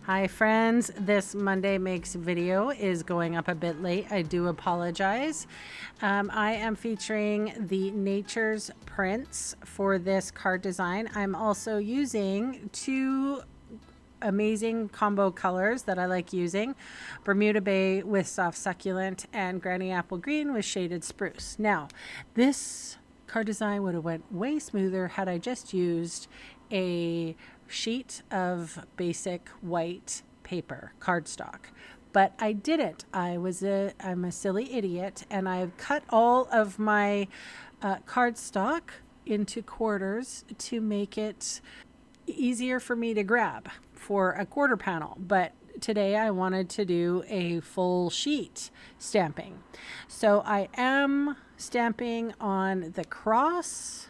Hi friends, this Monday Makes video is going up a bit late. I do apologize. I am featuring the Nature's prints for this card design. I'm also using two amazing combo colors that I like using, Bermuda Bay with soft succulent and Granny Apple Green with shaded spruce. Now, this card design would have went way smoother had I just used a sheet of basic white paper cardstock, but I didn't. I'm a silly idiot, and I've cut all of my cardstock into quarters to make it easier for me to grab for a quarter panel. But today I wanted to do a full sheet stamping, so I am stamping on the cross,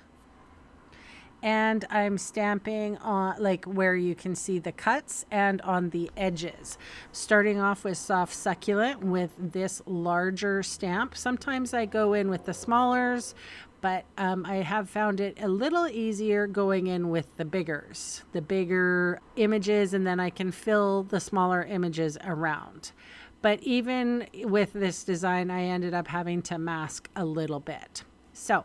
and I'm stamping on like where you can see the cuts and on the edges. Starting off with soft succulent with this larger stamp. Sometimes I go in with the smallers, but I have found it a little easier going in with the bigger images, and then I can fill the smaller images around. But even with this design, I ended up having to mask a little bit. So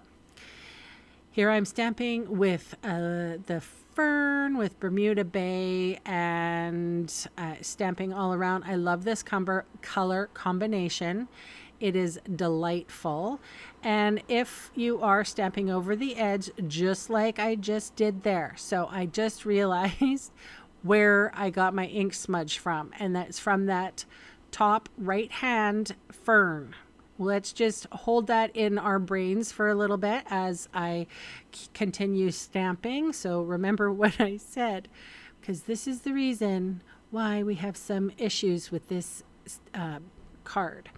here I'm stamping with the fern with Bermuda Bay and stamping all around. I love this color combination. It is delightful. And if you are stamping over the edge, just like I just did there. So I just realized where I got my ink smudge from, and that's from that top right hand fern. Let's just hold that in our brains for a little bit as I continue stamping. So remember what I said, because this is the reason why we have some issues with this card.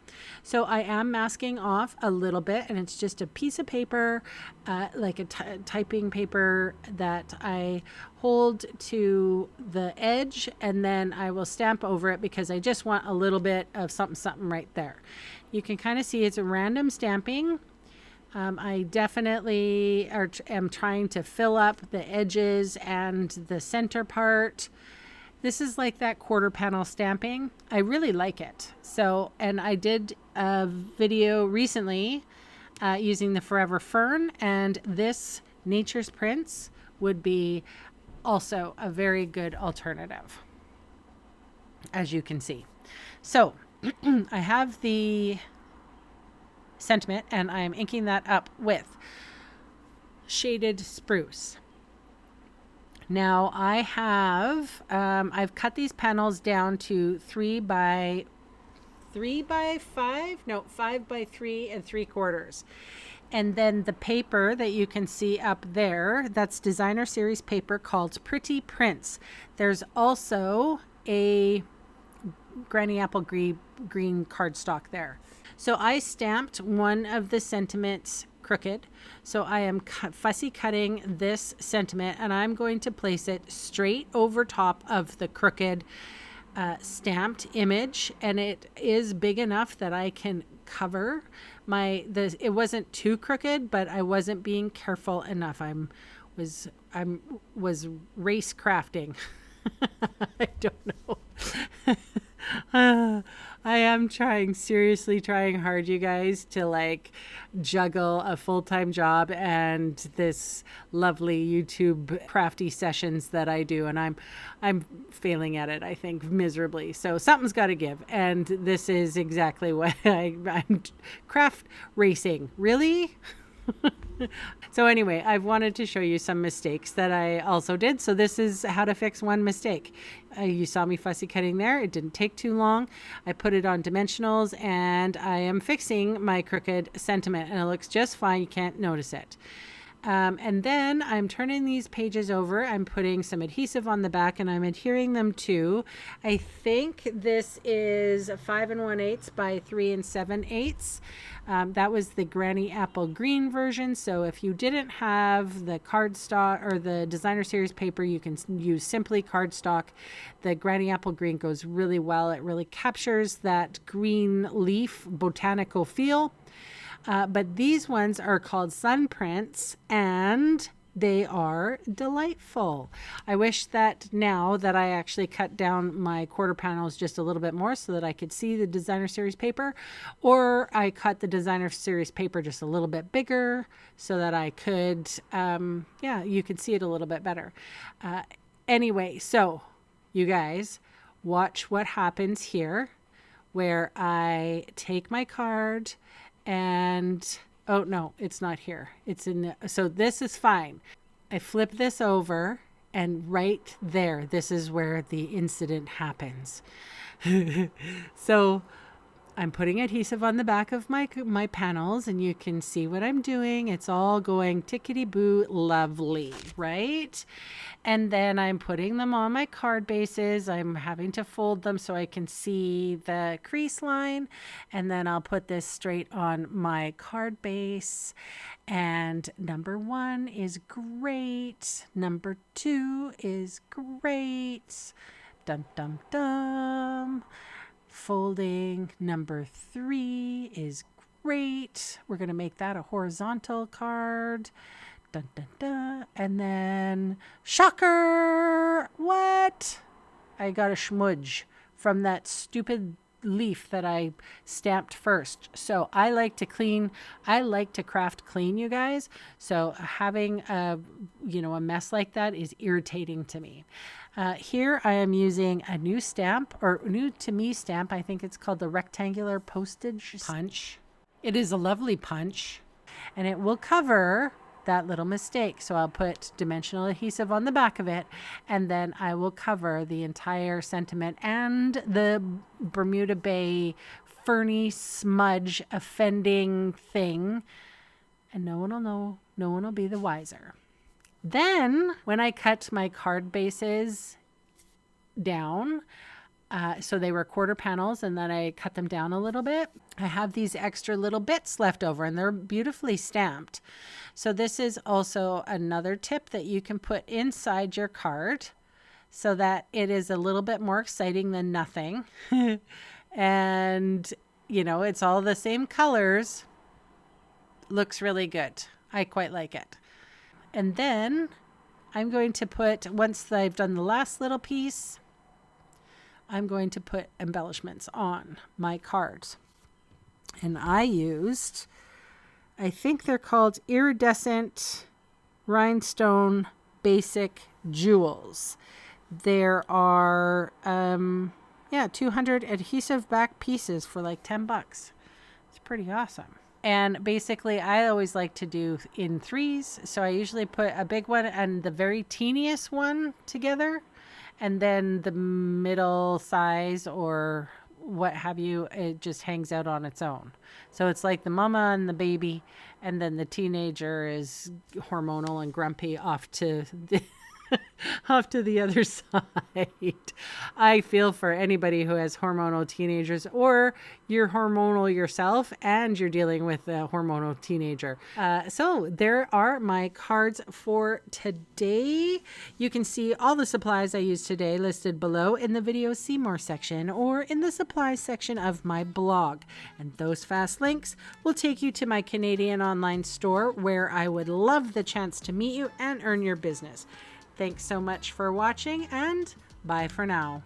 So I am masking off a little bit, and it's just a piece of paper, like a typing paper, that I hold to the edge, and then I will stamp over it because I just want a little bit of something right there. You can kind of see it's a random stamping. I definitely am trying to fill up the edges and the center part. This is like that quarter panel stamping. I really like it. So, and I did a video recently using the Forever Fern, and this Nature's Prints would be also a very good alternative, as you can see. So I have the sentiment, and I'm inking that up with shaded spruce. Now I have, I've cut these panels down to 5 by 3 and 3/4. And then the paper that you can see up there, that's designer series paper called Pretty Prints. There's also a Granny Apple Green cardstock there. So I stamped one of the sentiments crooked. So I am fussy cutting this sentiment, and I'm going to place it straight over top of the crooked stamped image, and it is big enough that I can cover it wasn't too crooked, but I wasn't being careful enough. I was race crafting. I don't know. I am seriously trying hard, you guys, to like juggle a full-time job and this lovely YouTube crafty sessions that I do, and I'm failing at it, I think, miserably. So something's got to give, and this is exactly what I'm craft racing. Really? So anyway, I've wanted to show you some mistakes that I also did. So this is how to fix one mistake. You saw me fussy cutting there. It didn't take too long. I put it on dimensionals, and I am fixing my crooked sentiment, and it looks just fine. You can't notice it. And then I'm turning these pages over. I'm putting some adhesive on the back, and I'm adhering them to, I think this is 5 1/8 by 3 7/8. That was the Granny Apple Green version. So if you didn't have the cardstock or the designer series paper, you can use simply cardstock. The Granny Apple Green goes really well. It really captures that green leaf botanical feel. But these ones are called Sun Prints, and they are delightful. I wish that now that I actually cut down my quarter panels just a little bit more so that I could see the designer series paper, or I cut the designer series paper just a little bit bigger so that I could, yeah, you could see it a little bit better. Anyway, so you guys watch what happens here, where I take my card and, oh no, it's not here. It's in the, so this is fine. I flip this over and right there, this is where the incident happens. So I'm putting adhesive on the back of my panels, and you can see what I'm doing. It's all going tickety-boo lovely, right? And then I'm putting them on my card bases. I'm having to fold them so I can see the crease line. And then I'll put this straight on my card base. And number 1 is great. Number 2 is great. Dum, dum, dum. Folding number 3 is great. We're going to make that a horizontal card. Dun, dun, dun. And then, shocker! What? I got a schmudge from that stupid leaf that I stamped first. So I like to clean. I like to craft clean, you guys. So having a mess like that is irritating to me. Here I am using a new stamp, or new to me stamp. I think it's called the rectangular postage punch. It is a lovely punch, and it will cover that little mistake. So I'll put dimensional adhesive on the back of it, and then I will cover the entire sentiment and the Bermuda Bay ferny smudge offending thing, and no one will know, no one will be the wiser. Then when I cut my card bases down, so they were quarter panels, and then I cut them down a little bit, I have these extra little bits left over, and they're beautifully stamped. So this is also another tip that you can put inside your card so that it is a little bit more exciting than nothing. And, you know, it's all the same colors. Looks really good. I quite like it. And then I'm going to put, once I've done the last little piece, I'm going to put embellishments on my cards. And I used, I think they're called iridescent rhinestone basic jewels. There are, 200 adhesive back pieces for like $10. It's pretty awesome. And basically, I always like to do in 3s. So I usually put a big one and the very teeniest one together. And then the middle size or what have you, it just hangs out on its own. So it's like the mama and the baby. And then the teenager is hormonal and grumpy off to the other side. I feel for anybody who has hormonal teenagers, or you're hormonal yourself and you're dealing with a hormonal teenager. So there are my cards for today. You can see all the supplies I used today listed below in the video See More section or in the supplies section of my blog. And those fast links will take you to my Canadian online store, where I would love the chance to meet you and earn your business. Thanks so much for watching, and bye for now.